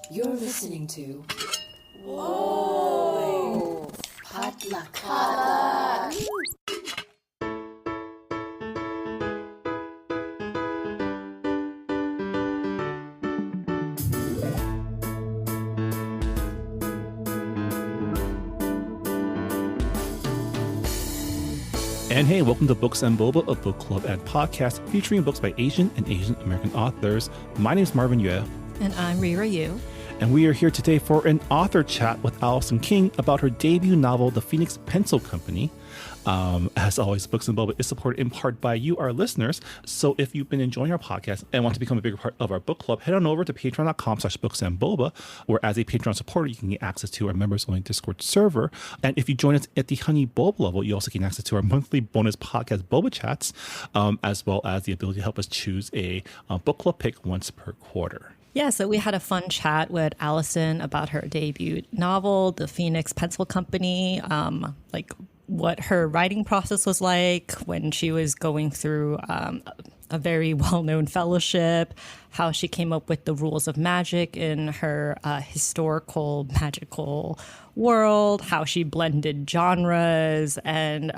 You're listening to Whoa! Potluck. And hey, welcome to Books and Boba, a book club and podcast featuring books by Asian and Asian American authors. My name is Marvin Yue. And I'm Rira Yu. And we are here today for an author chat with Allison King about her debut novel, The Phoenix Pencil Company. As always, Books and Boba is supported in part by you, our listeners. So if you've been enjoying our podcast and want to become a bigger part of our book club, head on over to patreon.com/booksandboba, where as a Patreon supporter, you can get access to our members-only Discord server. And if you join us at the Honey Boba level, you also get access to our monthly bonus podcast, Boba Chats, as well as the ability to help us choose a book club pick once per quarter. Yeah, so we had a fun chat with Allison about her debut novel, The Phoenix Pencil Company, what her writing process was like when she was going through a very well-known fellowship, how she came up with the rules of magic in her historical magical world, how she blended genres, and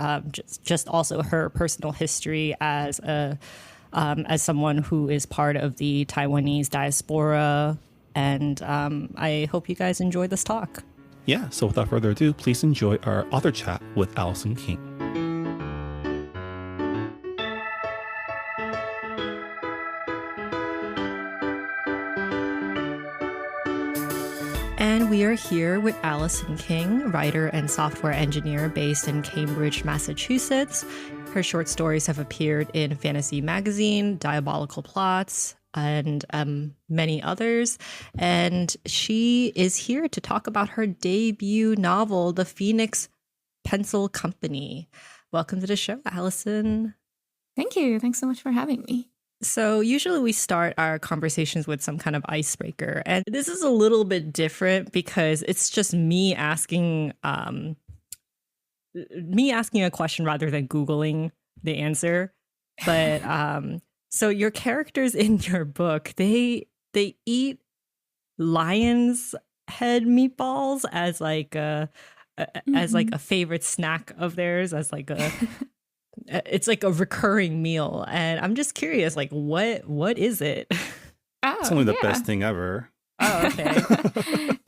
just also her personal history as someone who is part of the Taiwanese diaspora. And I hope you guys enjoy this talk. Yeah, so without further ado, please enjoy our author chat with Allison King. And we are here with Allison King, writer and software engineer based in Cambridge, Massachusetts. Her short stories have appeared in Fantasy Magazine, Diabolical Plots, and many others. And she is here to talk about her debut novel, The Phoenix Pencil Company. Welcome to the show, Allison. Thank you. Thanks so much for having me. So usually we start our conversations with some kind of icebreaker. And this is a little bit different because it's just me asking a question rather than Googling the answer. But so your characters in your book, they eat lion's head meatballs as like a favorite snack of theirs, as like a it's like a recurring meal. And I'm just curious, like what is it? Oh, It's only the best thing ever. Oh, okay.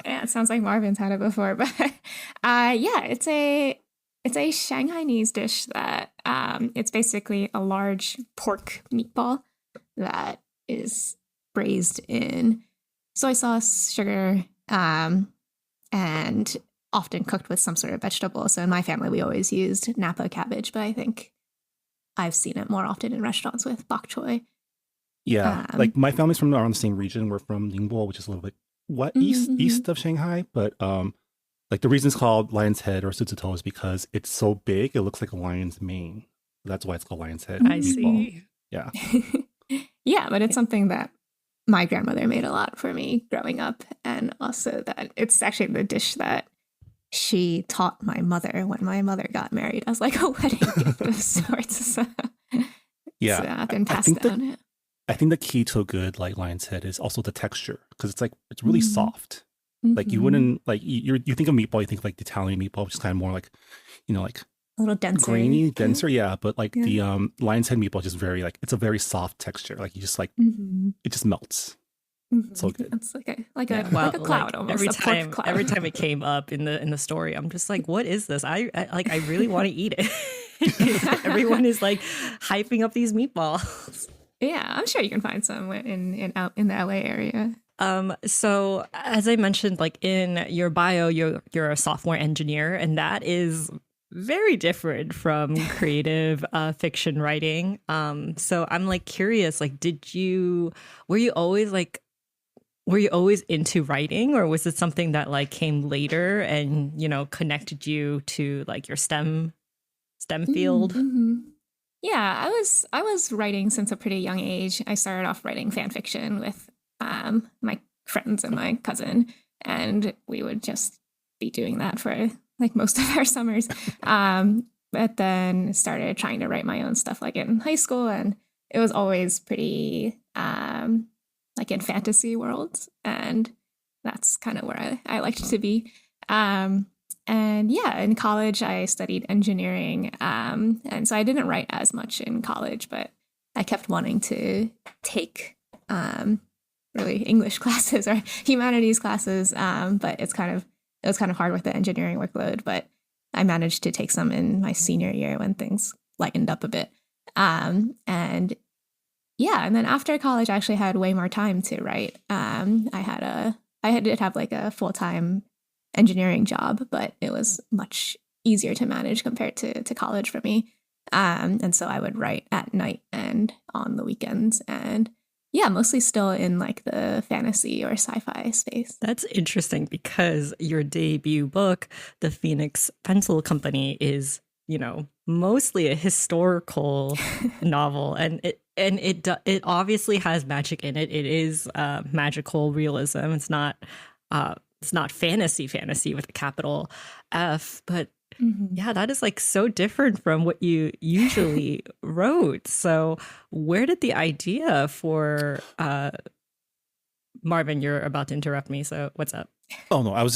Yeah, it sounds like Marvin's had it before, but it's a Shanghainese dish that it's basically a large pork meatball that is braised in soy sauce, sugar, and often cooked with some sort of vegetable. So in my family, we always used Napa cabbage, but I think I've seen it more often in restaurants with bok choy. Yeah, like my family's from around the same region. We're from Ningbo, which is a little bit east of Shanghai, but like the reason it's called lion's head or suzuto is because it's so big, it looks like a lion's mane. That's why it's called lion's head. I see. Yeah. Yeah, but it's something that my grandmother made a lot for me growing up. And also that it's actually the dish that she taught my mother when my mother got married as like a wedding gift of sorts. So Yeah. it's been passed down. I think the key to a good like lion's head is also the texture, because it's really soft. Like you wouldn't like you think of meatball, you think of like the Italian meatball, which is kind of more like, like a little denser, grainy, denser. Yeah, but like the lion's head meatball is just very like it's a very soft texture. Like you just like it just melts. So good. It's like a cloud almost. Every time it came up in the story, I'm just like, what is this? I really want to eat it. Everyone is like hyping up these meatballs. Yeah, I'm sure you can find some in the LA area. So as I mentioned, like in your bio, you're a software engineer, and that is very different from creative fiction writing. So I'm like curious, like, were you always into writing, or was it something that like came later and, connected you to like your STEM field? Mm-hmm. Yeah, I was writing since a pretty young age. I started off writing fan fiction with my friends and my cousin, and we would just be doing that for like most of our summers. But then started trying to write my own stuff like in high school, and it was always pretty like in fantasy worlds, and that's kind of where I liked to be. And yeah, in college I studied engineering, and so I didn't write as much in college, but I kept wanting to take really English classes or humanities classes, but it was kind of hard with the engineering workload. But I managed to take some in my senior year when things lightened up a bit. And yeah, and then after college, I actually had way more time to write. I did have like a full-time engineering job, but it was much easier to manage compared to college for me. And so I would write at night and on the weekends, and yeah, mostly still in like the fantasy or sci-fi space. That's interesting because your debut book, The Phoenix Pencil Company, is, you know, mostly a historical novel, and it obviously has magic in it. It is magical realism. It's not fantasy with a capital F, but yeah, that is like so different from what you usually wrote. So where did the idea for Marvin, you're about to interrupt me, so what's up? Oh no, I was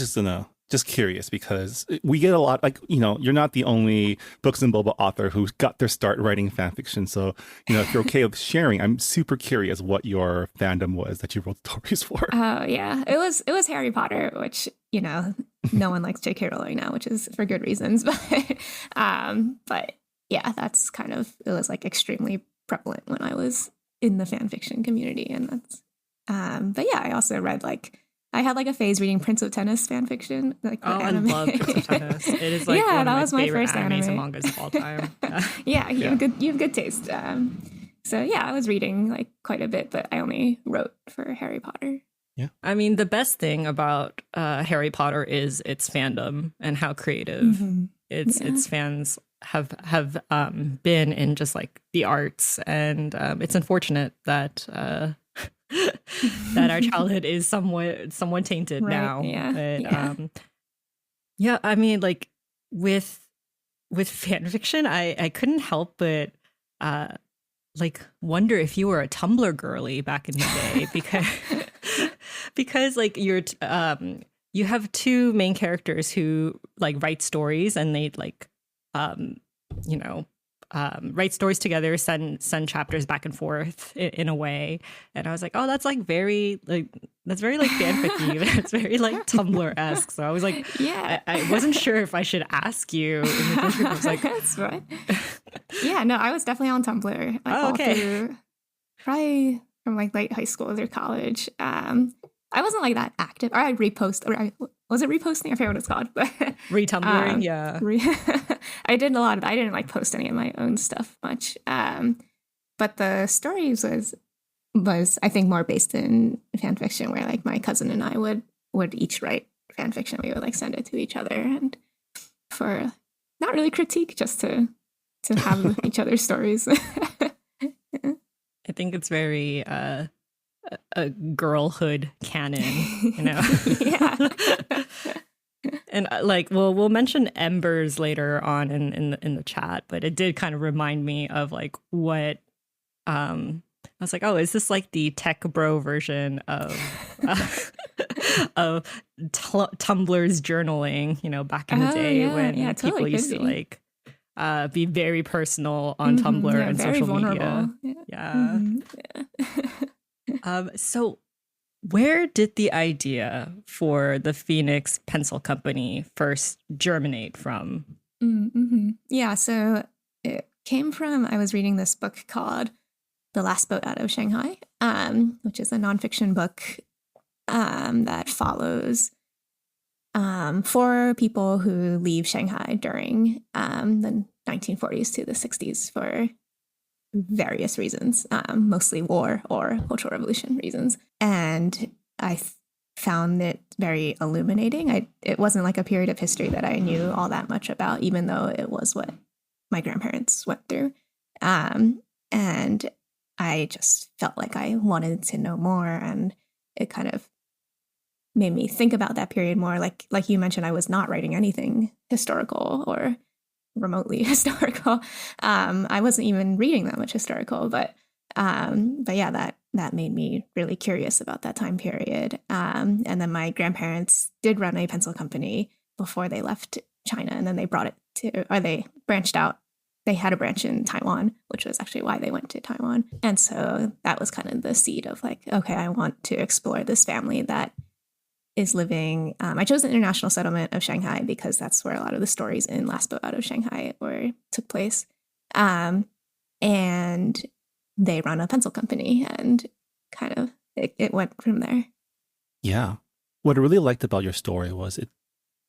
just curious because we get a lot, like, you know, you're not the only Books and Boba author who got their start writing fan fiction. So, you know, if you're okay with sharing, I'm super curious what your fandom was that you wrote stories for. Oh yeah, it was Harry Potter, which, you know, no one likes J.K. Rowling now, which is for good reasons. But yeah, that's kind of, it was like extremely prevalent when I was in the fan fiction community, and that's. But yeah, I also read I had like a phase reading Prince of Tennis fan fiction. Like the anime. I love Prince of Tennis. It is like one of my favorite animes and mangas of all time. Yeah, you have good taste. So yeah, I was reading like quite a bit, but I only wrote for Harry Potter. Yeah, I mean, the best thing about Harry Potter is its fandom and how creative its fans have been in just like the arts, and it's unfortunate that that our childhood is somewhat tainted now. Yeah. But, yeah, I mean, like with fan fiction, I couldn't help but like wonder if you were a Tumblr girly back in the day, because like you have two main characters who like write stories, and they like you know, write stories together, send chapters back and forth in a way. And I was like, oh, that's very like fanfic-y. That's very like Tumblr-esque. So I was like, yeah, I wasn't sure if I should ask you. In the first group. I was like, that's right. Yeah, no, I was definitely on Tumblr. Like, oh, okay. Through, probably from like late high school through college. I wasn't like that active. Or I repost. Was it reposting? I forget what it's called. But retumbling, yeah. I did a lot of. I didn't like post any of my own stuff much. But the stories was I think more based in fan fiction, where like my cousin and I would each write fan fiction. We would like send it to each other, and for not really critique, just to have each other's stories. I think it's very a girlhood canon, you know. Yeah. And like we'll mention Embers later on in the chat, but it did kind of remind me of like what I was like, oh, is this like the tech bro version of Tumblr's journaling, you know, back in the day when people totally used to like be very personal on Tumblr and very social vulnerable. media. Yeah. So where did the idea for the Phoenix Pencil Company first germinate from? Yeah, so it came from, I was reading this book called The Last Boat Out of Shanghai, which is a nonfiction book that follows 4 people who leave Shanghai during the 1940s to the 60s for various reasons, mostly war or cultural revolution reasons. And I found it very illuminating. It wasn't like a period of history that I knew all that much about, even though it was what my grandparents went through. And I just felt like I wanted to know more, and it kind of made me think about that period more. Like you mentioned, I was not writing anything historical or remotely historical. I wasn't even reading that much historical, but yeah, that made me really curious about that time period. And then my grandparents did run a pencil company before they left China, and then they they branched out. They had a branch in Taiwan, which was actually why they went to Taiwan. And so that was kind of the seed of like, okay, I want to explore this family that is living. I chose the international settlement of Shanghai because that's where a lot of the stories in Last Boat Out of Shanghai took place. And they run a pencil company, and kind of it went from there. Yeah. What I really liked about your story was it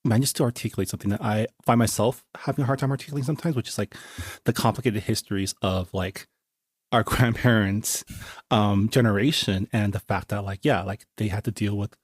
managed to articulate something that I find myself having a hard time articulating sometimes, which is like the complicated histories of like our grandparents' generation, and the fact that like, yeah, like they had to deal with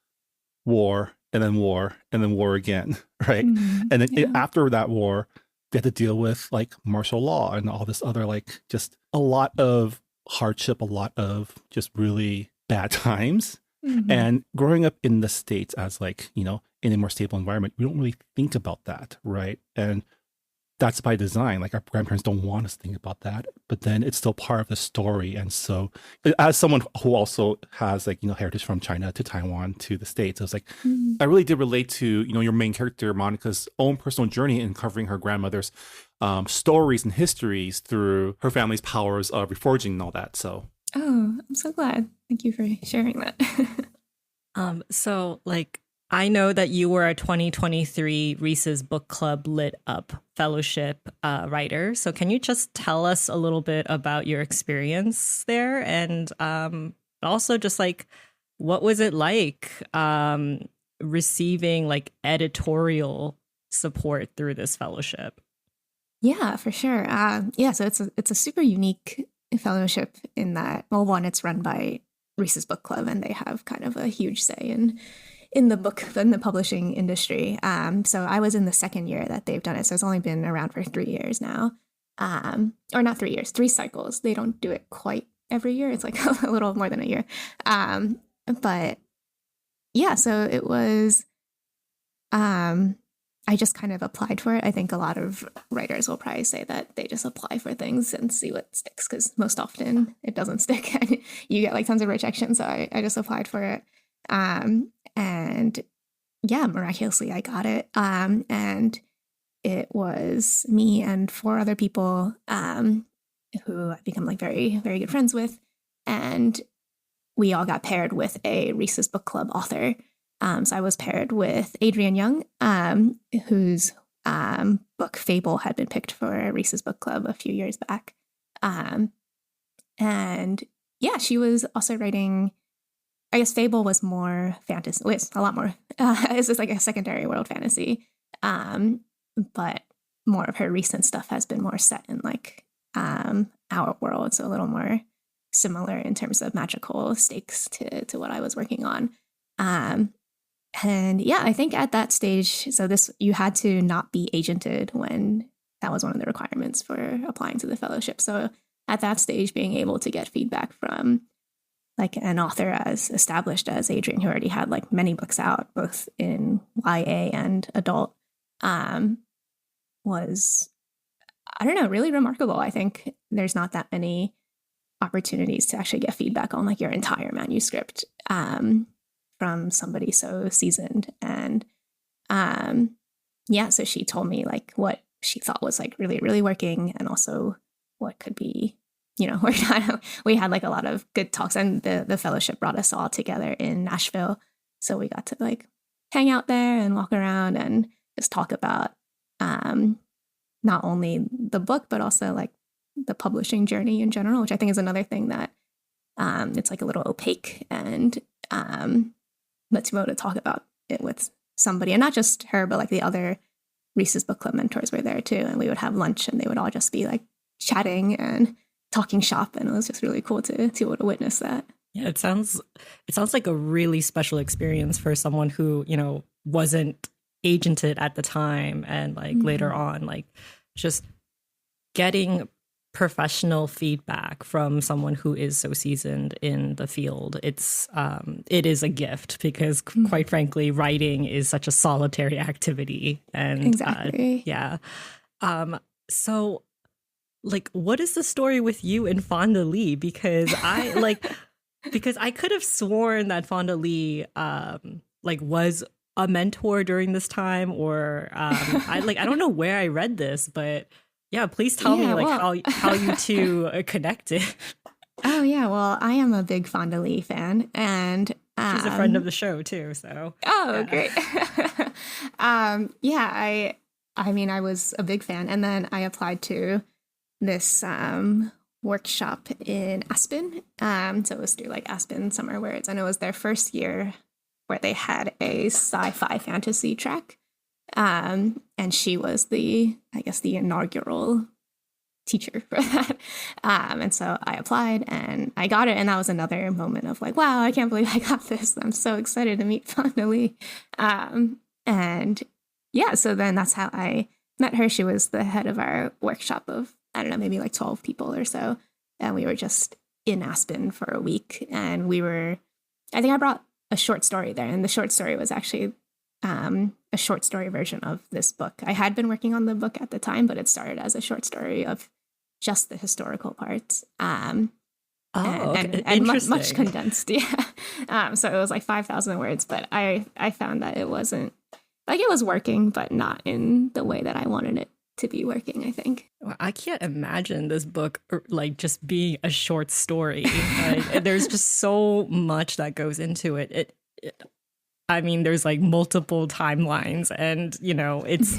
war and then war and then war again, right? Mm-hmm. And then after that war, they had to deal with like martial law and all this other, like just a lot of hardship, a lot of just really bad times. Mm-hmm. And growing up in the States as like, you know, in a more stable environment, we don't really think about that, right? And that's by design. Like our grandparents don't want us to think about that, but then it's still part of the story. And so as someone who also has like, you know, heritage from China to Taiwan to the States, I was like, I really did relate to, you know, your main character, Monica's own personal journey in covering her grandmother's stories and histories through her family's powers of reforging and all that. So. Oh, I'm so glad. Thank you for sharing that. So like, I know that you were a 2023 Reese's Book Club Lit Up Fellowship writer. So can you just tell us a little bit about your experience there? And also just like, what was it like receiving like editorial support through this fellowship? Yeah, for sure. So it's a super unique fellowship in that, well, one, it's run by Reese's Book Club, and they have kind of a huge say in the publishing industry. So I was in the second year that they've done it. So it's only been around for 3 years now. Or not 3 years, 3 cycles. They don't do it quite every year. It's like a little more than a year. But yeah, so it was, I just kind of applied for it. I think a lot of writers will probably say that they just apply for things and see what sticks, because most often it doesn't stick and you get like tons of rejection. So I just applied for it. And yeah, miraculously I got it. And it was me and 4 other people who I've become like very, very good friends with. And we all got paired with a Reese's Book Club author. So I was paired with Adrienne Young, whose book Fable had been picked for Reese's Book Club a few years back. And yeah, she was also writing, I guess Fable was more fantasy, it's a lot more, it's just like a secondary world fantasy. But more of her recent stuff has been more set in like our world, so a little more similar in terms of magical stakes to what I was working on. And yeah, I think at that stage, so you had to not be agented when that was one of the requirements for applying to the fellowship. So at that stage, being able to get feedback from like an author as established as Adrienne, who already had like many books out, both in YA and adult, was, I don't know, really remarkable. I think there's not that many opportunities to actually get feedback on like your entire manuscript from somebody so seasoned. And yeah, so she told me like what she thought was like really, really working, and also what could be, you know, we had like a lot of good talks, and the fellowship brought us all together in Nashville. So we got to like hang out there and walk around and just talk about not only the book, but also like the publishing journey in general, which I think is another thing that it's like a little opaque, and but to be able to talk about it with somebody, and not just her, but like the other Reese's Book Club mentors were there too. And we would have lunch and they would all just be like chatting and talking shop. And it was just really cool to be able to witness that. Yeah, it sounds like a really special experience for someone who, you know, wasn't agented at the time, and like later on, like just getting professional feedback from someone who is so seasoned in the field. It is a gift, because quite frankly, writing is such a solitary activity. And exactly. Yeah. So like, what is the story with you and Fonda Lee? Because I like because I could have sworn that Fonda Lee like was a mentor during this time, or I don't know where I read this, but yeah, please tell me Yeah, like well- how you two connected. Oh yeah, well, I am a big Fonda Lee fan, and She's a friend of the show too, so oh, yeah. great. Yeah, I mean, I was a big fan, and then I applied to this workshop in Aspen. So it was through like Aspen Summer Words, and it was their first year where they had a sci-fi fantasy track. And she was the inaugural teacher for that. And so I applied and I got it. And that was another moment of like, wow, I can't believe I got this. I'm so excited to meet Fonda Lee. And yeah, so then that's how I met her. She was the head of our workshop of, I don't know, maybe like 12 people or so. And we were just in Aspen for a week. And I think I brought a short story there. And the short story was actually a short story version of this book. I had been working on the book at the time, but it started as a short story of just the historical parts. And much condensed. Yeah. So it was like 5,000 words, but I found that it wasn't like it was working, but not in the way that I wanted it to be working, I think. Well, I can't imagine this book like just being a short story. Like, there's just so much that goes into it. I mean, there's like multiple timelines, and you know, it's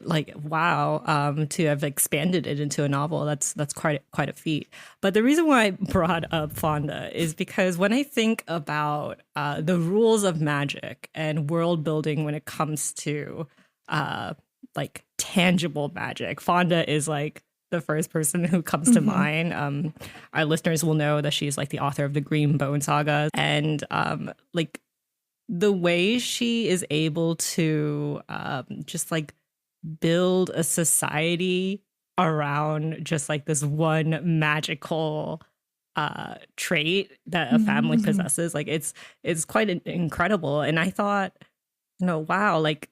like wow, to have expanded it into a novel. That's quite a feat. But the reason why I brought up Fonda is because when I think about the rules of magic and world building when it comes to like tangible magic, Fonda is like the first person who comes to mind. Our listeners will know that she's like the author of the Green Bone Saga, and like the way she is able to just like build a society around just like this one magical trait that a family possesses, like it's quite incredible. And I thought, you know, wow, like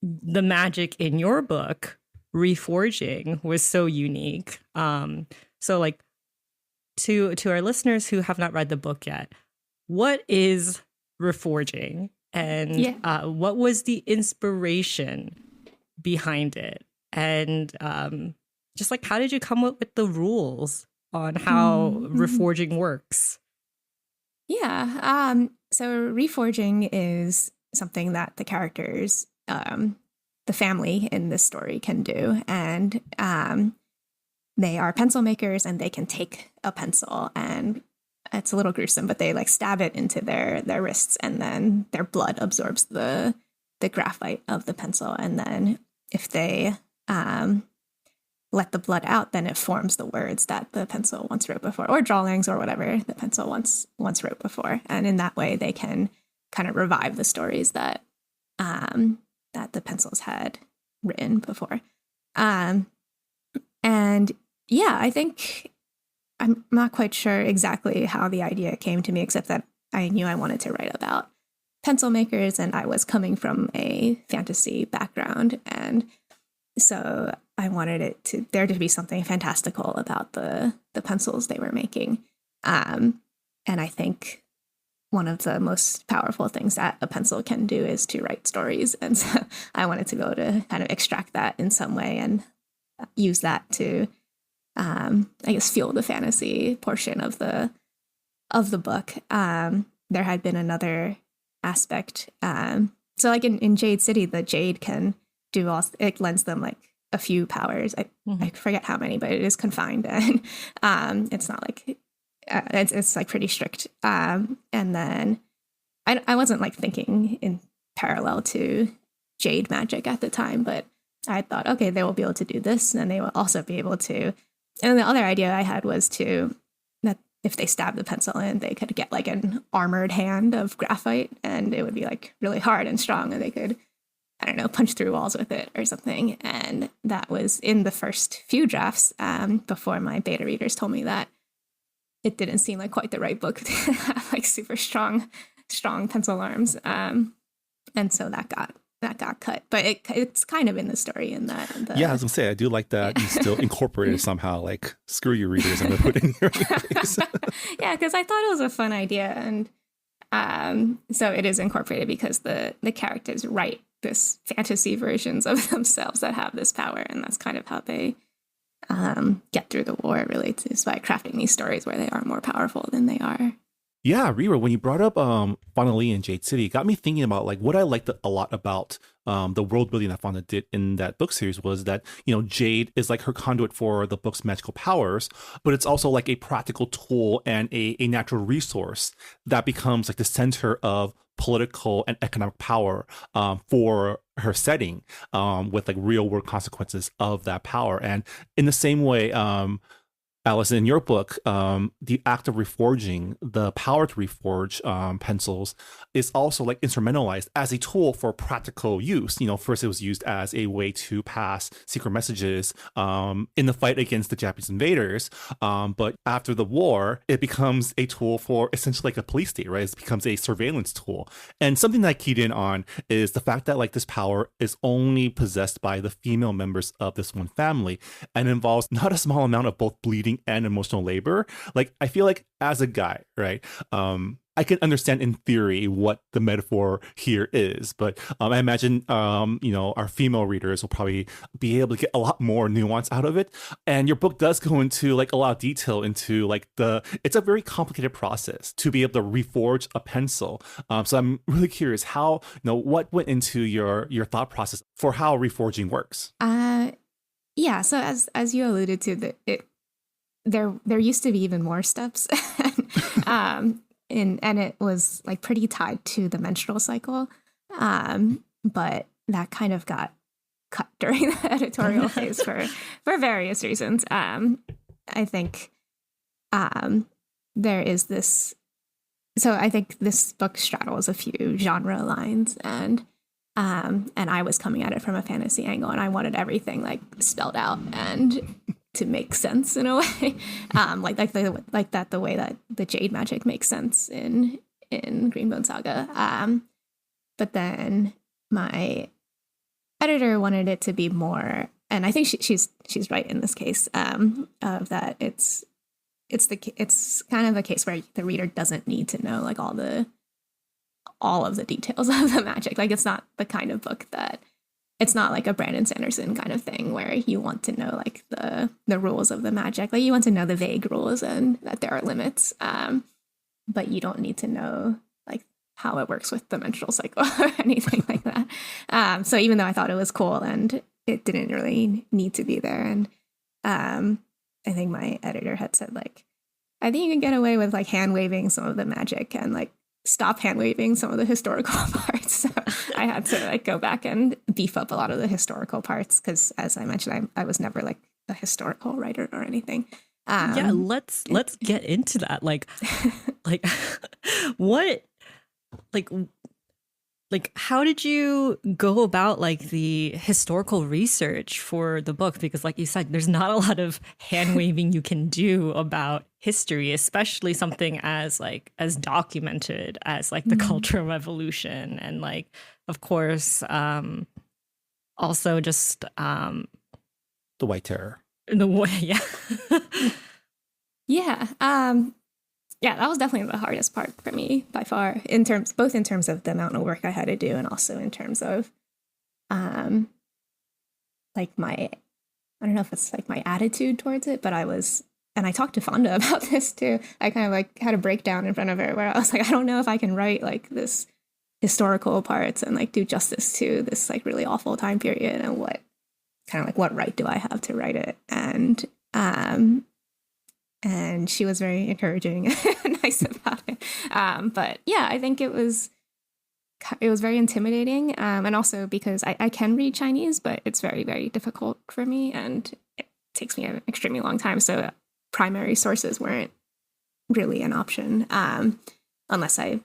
the magic in your book Reforging was so unique. So like to our listeners who have not read the book yet, what is Reforging, and what was the inspiration behind it, and just like how did you come up with the rules on how Reforging works? So Reforging is something that the characters, the family in this story can do, and they are pencil makers, and they can take a pencil, and it's a little gruesome, but they like stab it into their wrists, and then their blood absorbs the graphite of the pencil. And then if they let the blood out, then it forms the words that the pencil once wrote before, or drawings, or whatever the pencil once wrote before. And in that way, they can kind of revive the stories that that the pencils had written before. And yeah, I think I'm not quite sure exactly how the idea came to me, except that I knew I wanted to write about pencil makers, and I was coming from a fantasy background, and so I wanted there to be something fantastical about the pencils they were making. And I think one of the most powerful things that a pencil can do is to write stories, and so I wanted to be able to kind of extract that in some way and use that to I guess fuel the fantasy portion of the book. There had been another aspect. So like in Jade City, the Jade can do it lends them like a few powers. I forget how many, but it is confined, and it's not like it's like pretty strict. And then I wasn't like thinking in parallel to Jade magic at the time, but I thought, okay, they will be able to do this, and they will also be able to. And the other idea I had was that if they stabbed the pencil in, they could get like an armored hand of graphite, and it would be like really hard and strong, and they could, I don't know, punch through walls with it or something. And that was in the first few drafts, before my beta readers told me that it didn't seem like quite the right book to have like super strong pencil arms. And so that got got cut, but it's kind of in the story in that. Yeah, I was gonna say I do like that you still incorporated it somehow. Like, screw you, readers, I'm gonna put it in here anyways. Yeah, because I thought it was a fun idea, and so it is incorporated because the characters write this fantasy versions of themselves that have this power, and that's kind of how they get through the war. Really, is by crafting these stories where they are more powerful than they are. Yeah, Rira, when you brought up Fauna Lee and Jade City, it got me thinking about like what I liked a lot about the world building that Fauna did in that book series was that, you know, Jade is like her conduit for the book's magical powers, but it's also like a practical tool and a natural resource that becomes like the center of political and economic power for her setting, with like real world consequences of that power. And in the same way, Allison, in your book, the act of reforging, the power to reforge pencils is also like instrumentalized as a tool for practical use. You know, first it was used as a way to pass secret messages in the fight against the Japanese invaders. But after the war, it becomes a tool for essentially like a police state, right? It becomes a surveillance tool. And something that I keyed in on is the fact that like this power is only possessed by the female members of this one family and involves not a small amount of both bleeding and emotional labor. Like, I feel like as a guy, right, I can understand in theory what the metaphor here is, but I imagine you know, our female readers will probably be able to get a lot more nuance out of it. And your book does go into like a lot of detail into like it's a very complicated process to be able to reforge a pencil. So I'm really curious how, you know, what went into your thought process for how reforging works. Yeah, so as you alluded to, there used to be even more steps, and it was like pretty tied to the menstrual cycle, but that kind of got cut during the editorial phase for various reasons. I think there is this. So I think this book straddles a few genre lines, and I was coming at it from a fantasy angle, and I wanted everything like spelled out and to make sense in a way, the way that the Jade magic makes sense in Greenbone Saga. But then my editor wanted it to be more, and I think she's right in this case, of that it's kind of a case where the reader doesn't need to know like all of the details of the magic. Like, it's not the kind of book that. It's not like a Brandon Sanderson kind of thing where you want to know like the rules of the magic. Like, you want to know the vague rules and that there are limits, but you don't need to know like how it works with the menstrual cycle or anything like that. So even though I thought it was cool and it didn't really need to be there, and I think my editor had said like, I think you can get away with like hand waving some of the magic and like stop hand waving some of the historical parts. So I had to like go back and beef up a lot of the historical parts because, as I mentioned, I was never like a historical writer or anything. Yeah, let's get into that. Like what, like how did you go about like the historical research for the book? Because like you said, there's not a lot of hand waving you can do about history, especially something as documented as like the Cultural Revolution, and like, of course, also just the White Terror. Yeah. Yeah, that was definitely the hardest part for me by far, both in terms of the amount of work I had to do, and also in terms of like I don't know if it's like my attitude towards it, but and I talked to Fonda about this too. I kind of like had a breakdown in front of her where I was like, I don't know if I can write like this historical parts and like do justice to this like really awful time period, and what right do I have to write it? And she was very encouraging and nice about it. But yeah, I think it was very intimidating. And also because I can read Chinese, but it's very, very difficult for me, and it takes me an extremely long time. So primary sources weren't really an option, unless I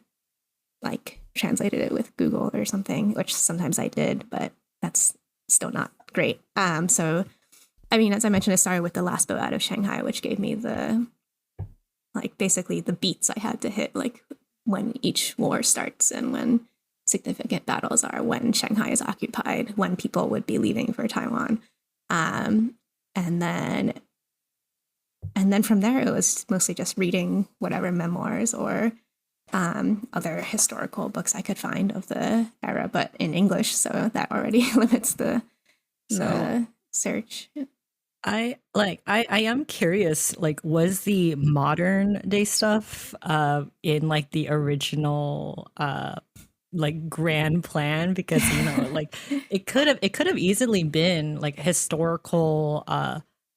like translated it with Google or something, which sometimes I did, but that's still not great. So I mean, as I mentioned, it started with The Last Boat Out of Shanghai, which gave me basically the beats I had to hit, like when each war starts and when significant battles are when Shanghai is occupied, when people would be leaving for Taiwan. And then from there, it was mostly just reading whatever memoirs or other historical books I could find of the era, but in English, so that already limits the search. I am curious, like, was the modern day stuff in like the original like grand plan? Because like it could have easily been like a historical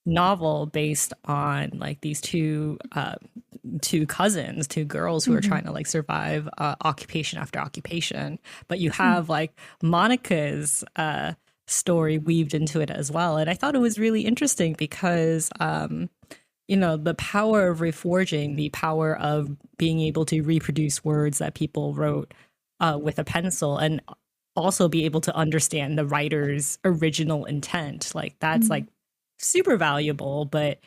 novel based on like these two cousins, two girls who are trying to like survive occupation after occupation, but you have like Monica's story weaved into it as well. And I thought it was really interesting because the power of reforging, the power of being able to reproduce words that people wrote with a pencil, and also be able to understand the writer's original intent, like that's like super valuable. But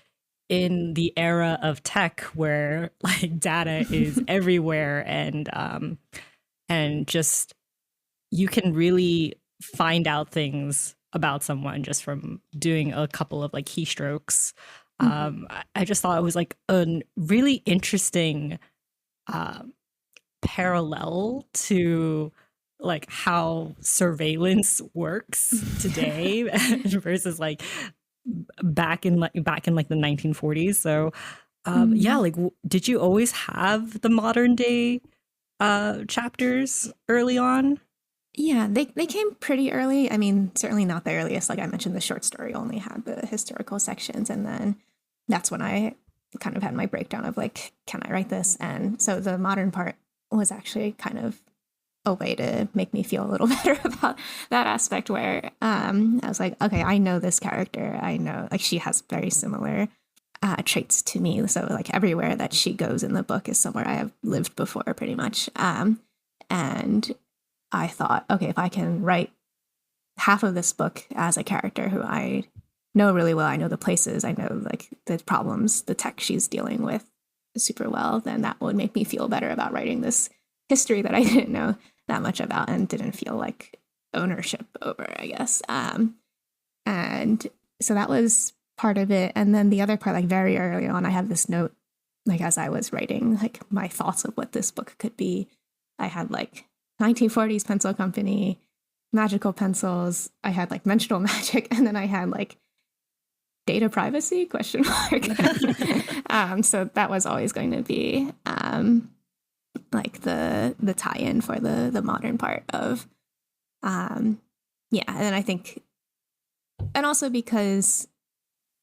in the era of tech where like data is everywhere, and just you can really find out things about someone just from doing a couple of like keystrokes. I just thought it was like a really interesting parallel to like how surveillance works today versus like back in like the 1940s. So like did you always have the modern day chapters early on? Yeah, they came pretty early. I mean, certainly not the earliest. Like I mentioned, the short story only had the historical sections, and then that's when I kind of had my breakdown of like, can I write this? And so the modern part was actually kind of a way to make me feel a little better about that aspect, where I was like, okay, I know this character. I know like she has very similar traits to me. So like everywhere that she goes in the book is somewhere I have lived before, pretty much. And I thought, okay, if I can write half of this book as a character who I know really well, I know the places, I know like the problems, the tech she's dealing with super well, then that would make me feel better about writing this history that I didn't know that much about and didn't feel like ownership over, I guess. And so that was part of it. And then the other part, like very early on, I have this note, like as I was writing like my thoughts of what this book could be, I had like 1940s pencil company, magical pencils. I had like menstrual magic, and then I had like data privacy question mark. So that was always going to be like the tie-in for the modern part of and then I think, and also because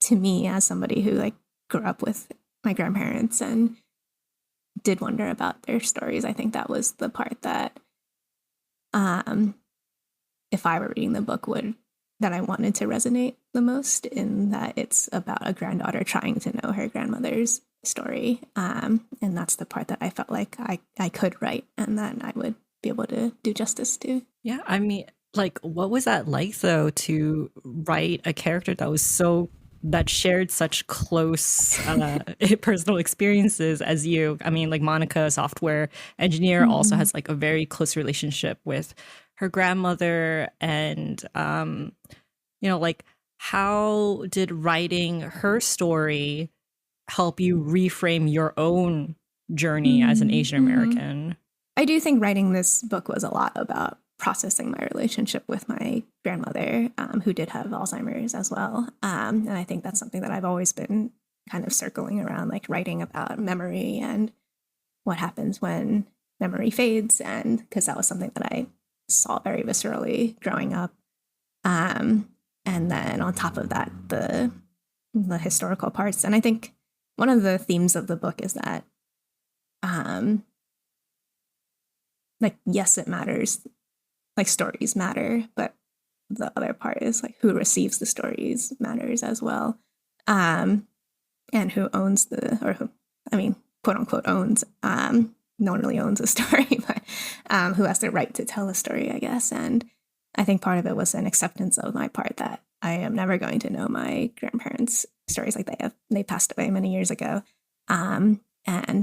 to me as somebody who like grew up with my grandparents and did wonder about their stories, I think that was the part that if I were reading the book that I wanted to resonate the most, in that it's about a granddaughter trying to know her grandmother's story. And that's the part that I felt like I could write and that I would be able to do justice to. Yeah, I mean, like, what was that like though, to write a character that shared such close personal experiences as you? I mean, like Monica, a software engineer, also has like a very close relationship with her grandmother. And, like, how did writing her story help you reframe your own journey as an Asian American? I do think writing this book was a lot about processing my relationship with my grandmother, who did have Alzheimer's as well. And I think that's something that I've always been kind of circling around, like writing about memory and what happens when memory fades. And because that was something that I saw very viscerally growing up. And then on top of that, the historical parts. And I think one of the themes of the book is that, like, yes, it matters. Like, stories matter, but the other part is like who receives the stories matters as well. And who owns quote unquote owns, no one really owns a story, but who has the right to tell a story, I guess. And I think part of it was an acceptance of my part that I am never going to know my grandparents' stories. Like they passed away many years ago. And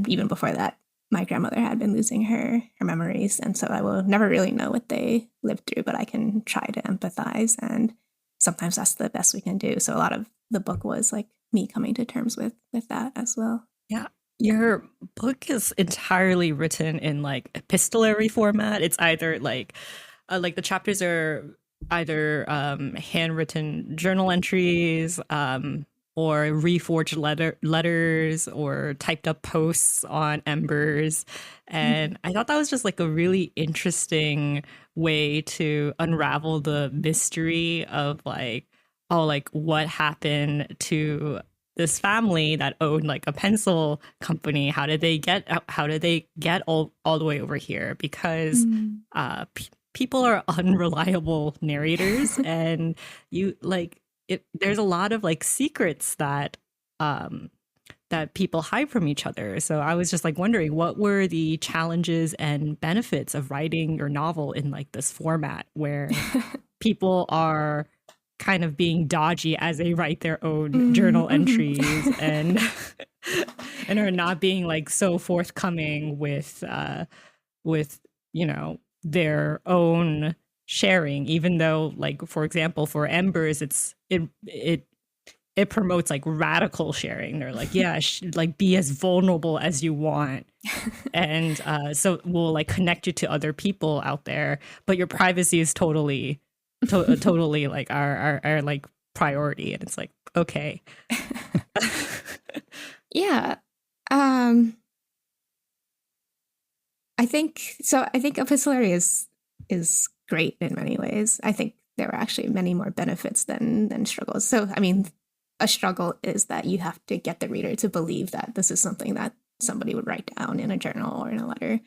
even before that, my grandmother had been losing her memories, and so I will never really know what they lived through, but I can try to empathize, and sometimes that's the best we can do. So a lot of the book was like me coming to terms with that as well. Yeah. Your book is entirely written in like epistolary format. It's either like the chapters are either handwritten journal entries, or reforged letters or typed up posts on embers. And I thought that was just like a really interesting way to unravel the mystery of like, oh, like what happened to this family that owned like a pencil company. How did they get all the way over here? Because people are unreliable narrators, and you like it. There's a lot of like secrets that that people hide from each other. So I was just like wondering, what were the challenges and benefits of writing your novel in like this format where people are kind of being dodgy as they write their own journal entries and and are not being like so forthcoming with you know, their own sharing, even though like for example for embers it promotes like radical sharing. They're like, yeah, like be as vulnerable as you want. And so we'll like connect you to other people out there, but your privacy is totally like our like priority. And it's like, okay. Yeah. I think epistolary is great in many ways. I think there are actually many more benefits than struggles. So, I mean, a struggle is that you have to get the reader to believe that this is something that somebody would write down in a journal or in a letter.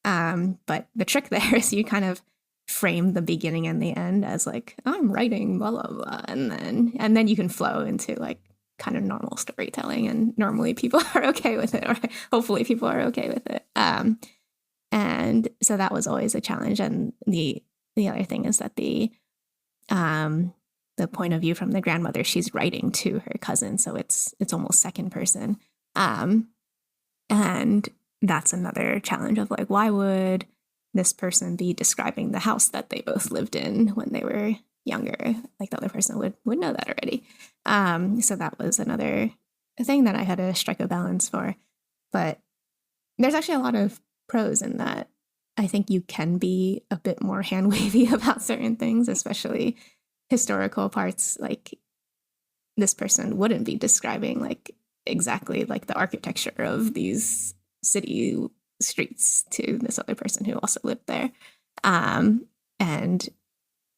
But the trick there is you kind of frame the beginning and the end as like, I'm writing blah, blah, blah. And then you can flow into like kind of normal storytelling. And normally people are okay with it, or hopefully people are okay with it. And so that was always a challenge. And the other thing is that the point of view from the grandmother, she's writing to her cousin, so it's almost second person, and that's another challenge of like, why would this person be describing the house that they both lived in when they were younger? Like the other person would know that already. So that was another thing that I had to strike a balance for. But there's actually a lot of pros in that. I think you can be a bit more hand wavy about certain things, especially historical parts. Like this person wouldn't be describing like exactly like the architecture of these city streets to this other person who also lived there. And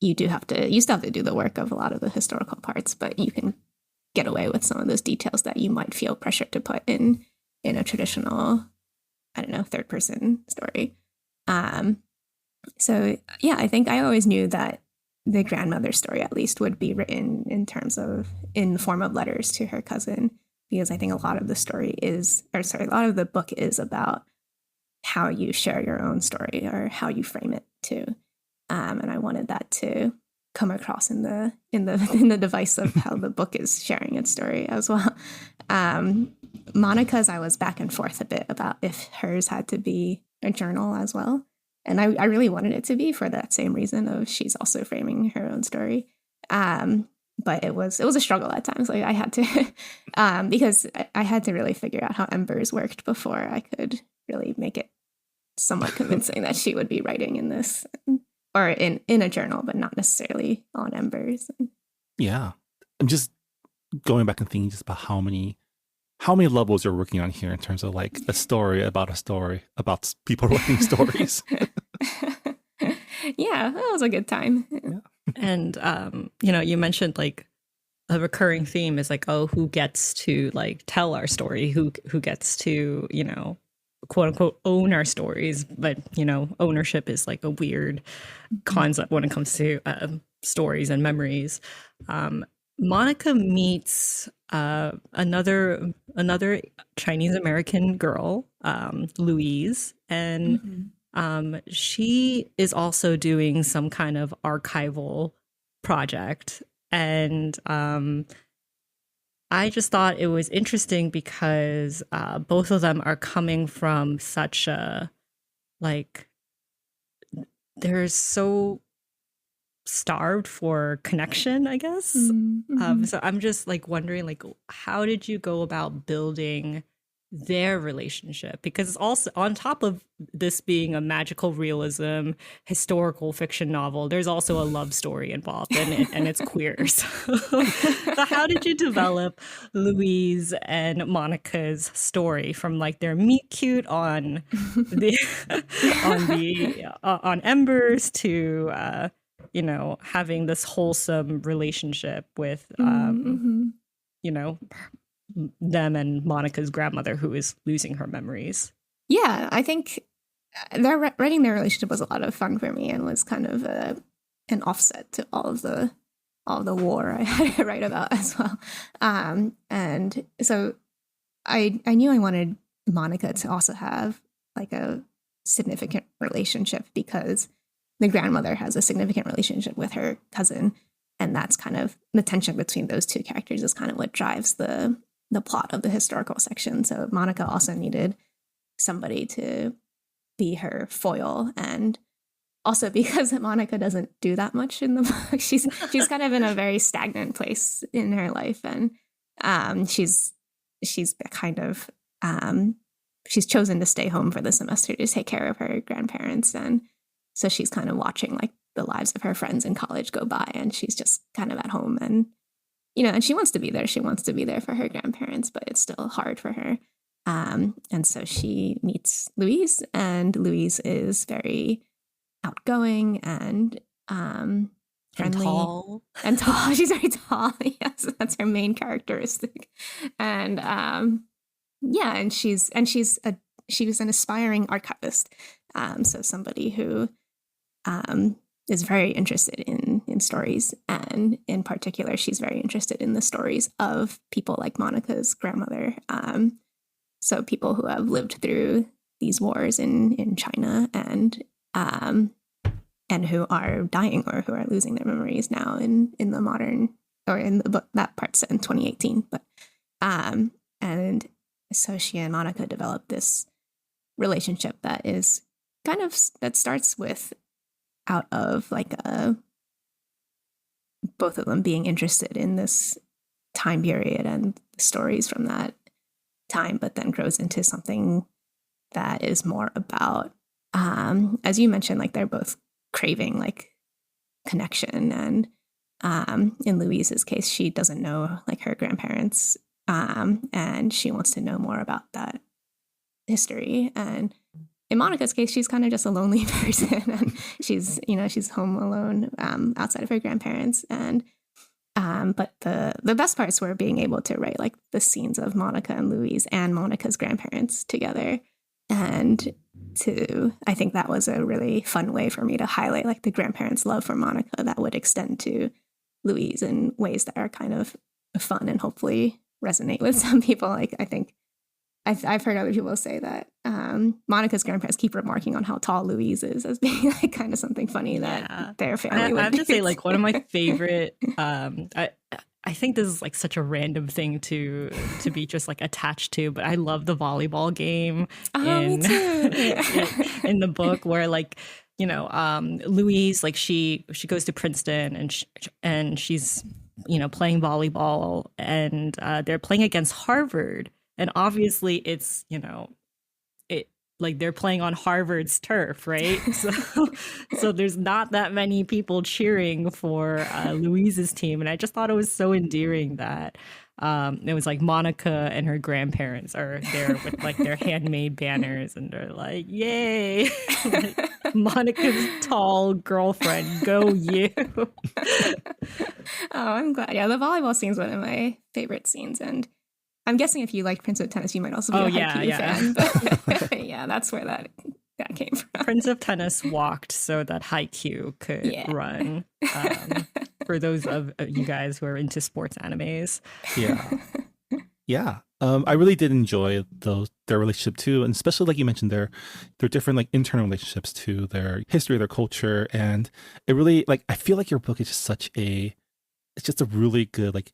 you still have to do the work of a lot of the historical parts, but you can get away with some of those details that you might feel pressure to put in a traditional, I don't know, third person story. So yeah, I think I always knew that the grandmother's story at least would be written in the form of letters to her cousin, because I think a lot of a lot of the book is about how you share your own story or how you frame it too. And I wanted that to come across in the device of how the book is sharing its story as well. Monica's, I was back and forth a bit about if hers had to be a journal as well. And I really wanted it to be for that same reason of she's also framing her own story. But it was a struggle at times. Like I had to, because I had to really figure out how embers worked before I could really make it somewhat convincing that she would be writing in this or in a journal, but not necessarily on embers. Yeah. I'm just going back and thinking just about how many levels you're working on here in terms of like a story about people writing stories. Yeah, that was a good time. Yeah. And you mentioned like a recurring theme is like, oh, who gets to like tell our story, who gets to, quote unquote own our stories. But ownership is like a weird concept when it comes to stories and memories. Monica meets another Chinese American girl, Louise, and she is also doing some kind of archival project. And I just thought it was interesting because both of them are coming from such a, like, they're so starved for connection, I guess. Mm-hmm. So I'm just like wondering, like, how did you go about building their relationship? Because it's also on top of this being a magical realism historical fiction novel, there's also a love story involved in it, and it's queer. So how did you develop Louise and Monica's story from like their meet cute on the on Embers to having this wholesome relationship with Mm-hmm. you know them and Monica's grandmother, who is losing her memories? Yeah, I think writing their relationship was a lot of fun for me and was kind of an offset to all the war I had to write about as well. And so I knew I wanted Monica to also have like a significant relationship because the grandmother has a significant relationship with her cousin, and that's kind of the tension between those two characters is kind of what drives the plot of the historical section. So Monica also needed somebody to be her foil, and also because Monica doesn't do that much in the book, she's kind of in a very stagnant place in her life, and she's kind of she's chosen to stay home for the semester to take care of her grandparents, and so she's kind of watching like the lives of her friends in college go by, and she's just kind of at home, and and she wants to be there. She wants to be there for her grandparents, but it's still hard for her. And so she meets Louise, and Louise is very outgoing and friendly And tall. and tall. She's very tall. Yes, that's her main characteristic. And yeah, and she was an aspiring archivist. So somebody who is very interested in stories, and in particular, she's very interested in the stories of people like Monica's grandmother. So people who have lived through these wars in China and who are dying or who are losing their memories now in the modern, or in the book that part's set in 2018. But and so she and Monica developed this relationship that is that starts with out of like both of them being interested in this time period and stories from that time, but then grows into something that is more about, as you mentioned, like they're both craving like connection, and in Louise's case, she doesn't know like her grandparents, and she wants to know more about that history. And in Monica's case, she's kind of just a lonely person, and she's home alone outside of her grandparents. And but the best parts were being able to write like the scenes of Monica and Louise and Monica's grandparents together, and I think that was a really fun way for me to highlight like the grandparents' love for Monica that would extend to Louise in ways that are kind of fun and hopefully resonate with some people. Like I think I've heard other people say that Monica's grandparents keep remarking on how tall Louise is as being like kind of something funny that their family would I have to say, like, one of my favorite, I think this is like such a random thing to be just like attached to, but I love the volleyball game me too. in the book where like, Louise, like she goes to Princeton and she's, playing volleyball, and they're playing against Harvard. And obviously it's, like they're playing on Harvard's turf, right? So there's not that many people cheering for Louise's team. And I just thought it was so endearing that it was like Monica and her grandparents are there with like their handmade banners, and they're like, yay, like, Monica's tall girlfriend, go you. Oh, I'm glad. Yeah, the volleyball scene is one of my favorite scenes, and I'm guessing if you like Prince of Tennis, you might also be a Haikyuu fan. But yeah, that's where that came from. Prince of Tennis walked so that Haikyuu could run. For those of you guys who are into sports animes. Yeah. I really did enjoy their relationship too, and especially like you mentioned, their different like internal relationships to their history, their culture, and it really like I feel like your book is just it's just a really good like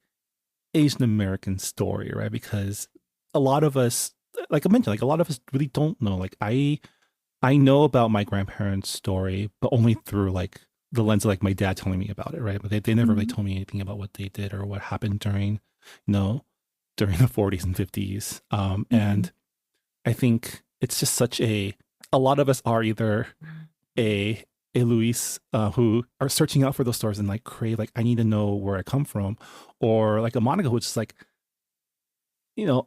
Asian American story, right? Because a lot of us, like I mentioned, like a lot of us really don't know. Like I know about my grandparents' story, but only through like the lens of like my dad telling me about it, right? But they never really told me anything about what they did or what happened during, during the 40s and 50s. And I think it's just such a lot of us are either a Luis who are searching out for those stories and like crave, like, I need to know where I come from, or like a Monica who's just like,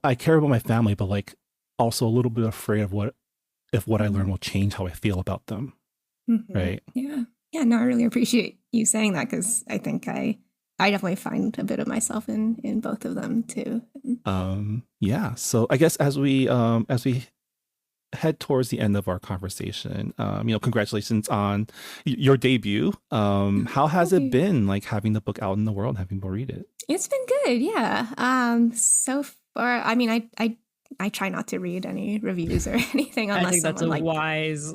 I care about my family, but like also a little bit afraid of what I learn will change how I feel about them. Right. Yeah. Yeah. No, I really appreciate you saying that, because I think I definitely find a bit of myself in both of them too. Yeah. So I guess as we head towards the end of our conversation, congratulations on your debut. How has it been, like, having the book out in the world, having people read it? It's been good. Yeah. So far, I mean, I try not to read any reviews or anything unless I think that's a like, wise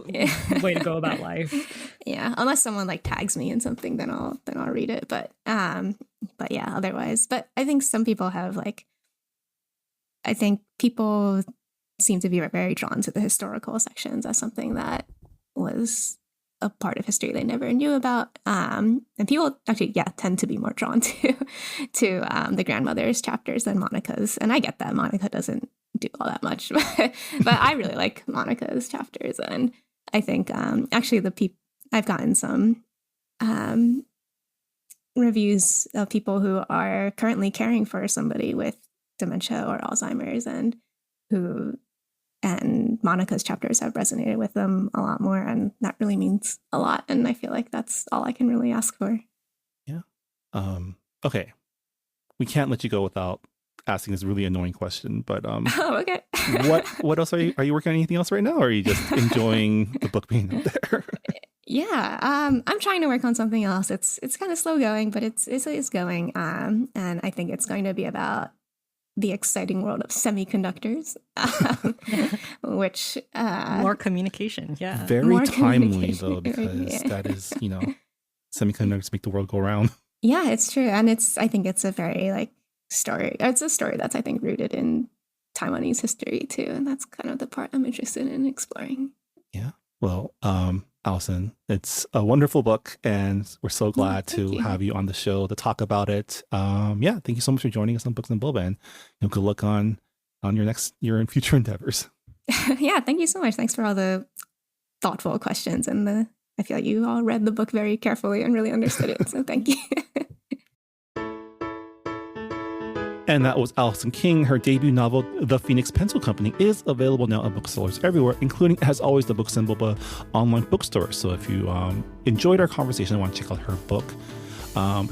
way to go about life. Yeah, unless someone like tags me in something, then I'll read it. But yeah, otherwise. But I think some people have I think people seem to be very drawn to the historical sections as something that was a part of history they never knew about. And people actually, tend to be more drawn to the grandmother's chapters than Monica's. And I get that Monica doesn't do all that much, but I really like Monica's chapters. And I think actually I've gotten some reviews of people who are currently caring for somebody with dementia or Alzheimer's, and Monica's chapters have resonated with them a lot more, and that really means a lot. And I feel like that's all I can really ask for. Yeah. Okay. We can't let you go without asking this really annoying question, but oh, okay. what else are you working on anything else right now, or are you just enjoying the book being out there? Yeah, I'm trying to work on something else. It's kind of slow going, but it's going. And I think it's going to be about the exciting world of semiconductors, which more communication. Yeah, very more timely though, because that is, semiconductors make the world go round. Yeah, it's true, and I think it's a very story. It's a story that's, I think, rooted in Taiwanese history too, and that's kind of the part I'm interested in exploring. Yeah. Well, Allison, it's a wonderful book, and we're so glad to have you on the show to talk about it. Thank you so much for joining us on Books and Boba, and good luck on your future endeavors. Yeah, thank you so much. Thanks for all the thoughtful questions, and I feel like you all read the book very carefully and really understood it. So thank you. And that was Allison King. Her debut novel, The Phoenix Pencil Company, is available now at booksellers everywhere, including, as always, the Books and Boba online bookstore. So if you enjoyed our conversation and want to check out her book,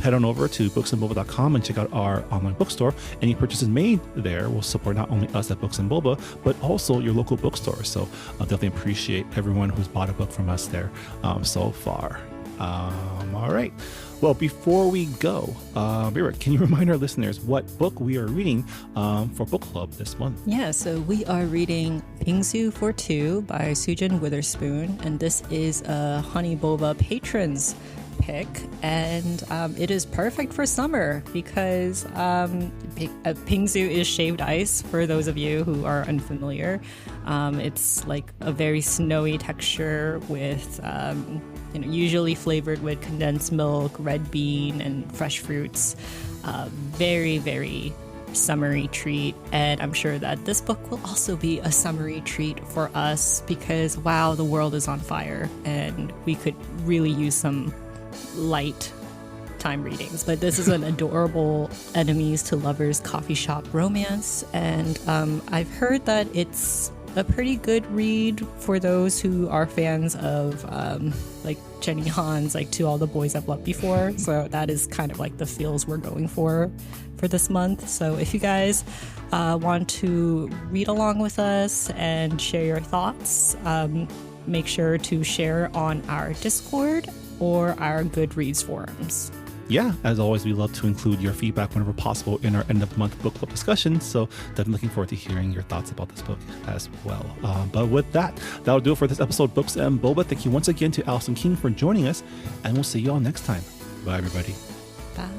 head on over to booksandboba.com and check out our online bookstore. Any purchases made there will support not only us at Books and Boba, but also your local bookstore. So I definitely appreciate everyone who's bought a book from us there so far. All right. Well, before we go, Vera, can you remind our listeners what book we are reading for book club this month? Yeah, so we are reading Pingsu for Two by Sujin Witherspoon, and this is a Honey Boba patrons pick, and it is perfect for summer because Pingsu is shaved ice, for those of you who are unfamiliar. It's like a very snowy texture with usually flavored with condensed milk, red bean, and fresh fruits. Very, very summery treat. And I'm sure that this book will also be a summery treat for us because, wow, the world is on fire and we could really use some light time readings. But this is an adorable enemies to lovers coffee shop romance. And I've heard that it's a pretty good read for those who are fans of like Jenny Han's To All the Boys I've Loved Before. So that is kind of like the feels we're going for this month. So if you guys want to read along with us and share your thoughts, make sure to share on our Discord or our Goodreads forums. Yeah, as always, we love to include your feedback whenever possible in our end of month book club discussions. So definitely looking forward to hearing your thoughts about this book as well. But with that'll do it for this episode, Books and Boba. Thank you once again to Allison King for joining us, and we'll see you all next time. Bye, everybody. Bye.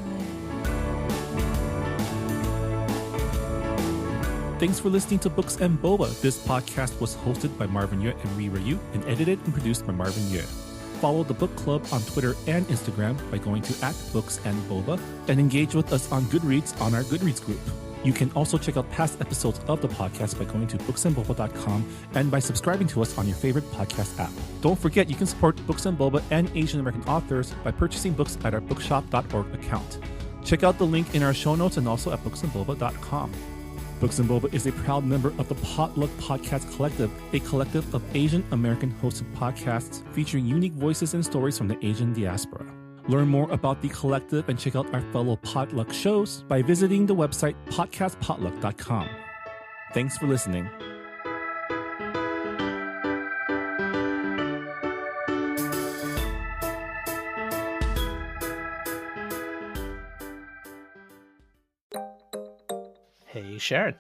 Thanks for listening to Books and Boba. This podcast was hosted by Marvin Yue and Rira Yu and edited and produced by Marvin Yue. Follow the book club on Twitter and Instagram by going to @BooksandBoba and engage with us on Goodreads on our Goodreads group. You can also check out past episodes of the podcast by going to booksandboba.com and by subscribing to us on your favorite podcast app. Don't forget, you can support Books and Boba and Asian American authors by purchasing books at our bookshop.org account. Check out the link in our show notes and also at booksandboba.com. Books and Boba is a proud member of the Potluck Podcast Collective, a collective of Asian American hosted podcasts featuring unique voices and stories from the Asian diaspora. Learn more about the collective and check out our fellow Potluck shows by visiting the website podcastpotluck.com. Thanks for listening. Hey, Sharon.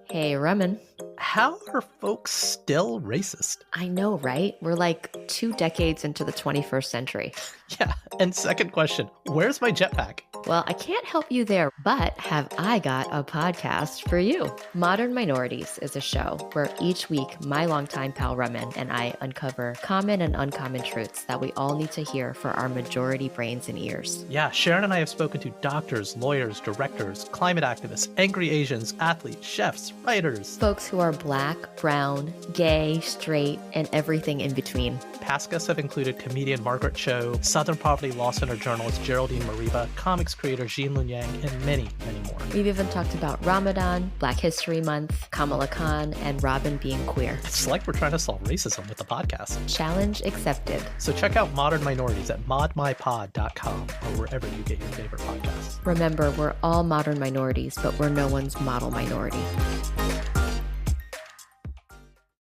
Hey, Ramen. How are folks still racist? I know, right? We're like 2 decades into the 21st century. Yeah, and second question, where's my jetpack? Well, I can't help you there, but have I got a podcast for you. Modern Minorities is a show where each week my longtime pal Ramen and I uncover common and uncommon truths that we all need to hear for our majority brains and ears. Yeah, Sharon and I have spoken to doctors, lawyers, directors, climate activists, angry Asians, athletes, chefs, writers. Folks who are Black, brown, gay, straight, and everything in between. Past guests have included comedian Margaret Cho, Southern Poverty Law Center journalist Geraldine Mariba, comics creator Jean Lun Yang, and many, many more. We've even talked about Ramadan, Black History Month, Kamala Khan, and Robin being queer. It's like we're trying to solve racism with the podcast. Challenge accepted. So check out Modern Minorities at modmypod.com or wherever you get your favorite podcasts. Remember, we're all modern minorities, but we're no one's model minority.